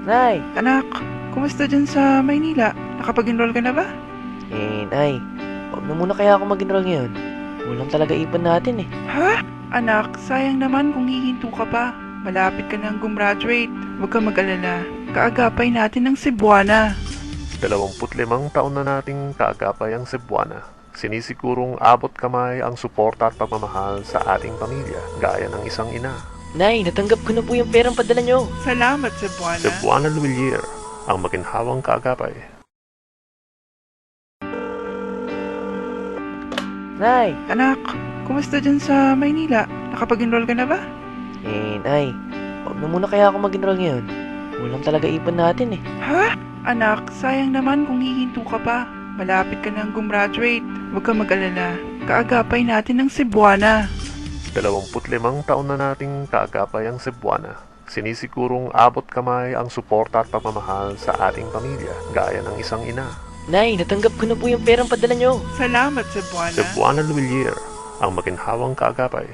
Nay! Anak, kumusta dyan sa Maynila? Nakapag-enroll ka na ba? Nay, huwag na muna kaya ako mag-enroll ngayon. Kulang talaga ipon natin eh. Ha? Anak, sayang naman kung hihinto ka pa. Malapit ka nang gumraduate. Huwag ka mag-alala. Kaagapay natin ng Cebuana. 25 taon na nating kaagapay ang Cebuana. Sinisigurong abot kamay ang suporta at pagmamahal sa ating pamilya, gaya ng isang ina. Nay, natanggap ko na po yung perang padala nyo. Salamat, Cebuana. Cebuana Luwilier, ang maginhawang kaagapay. Nay! Anak, kumusta dyan sa Maynila? Nakapag-enroll ka na ba? Nay, huwag na muna kaya ako mag-enroll ngayon. Kulang talaga ipon natin eh. Ha? Anak, sayang naman kung hihinto ka pa. Malapit ka nang gumraduate. Huwag ka mag-alala. Kaagapay natin ng Cebuana. 25 taon na nating kaagapay ang Cebuana. Sinisigurong abot kamay ang suporta at pagmamahal sa ating pamilya, gaya ng isang ina. Nay, natanggap ko na po yung perang padala nyo. Salamat, Cebuana. Cebuana Luwilier, ang maginhawang kaagapay.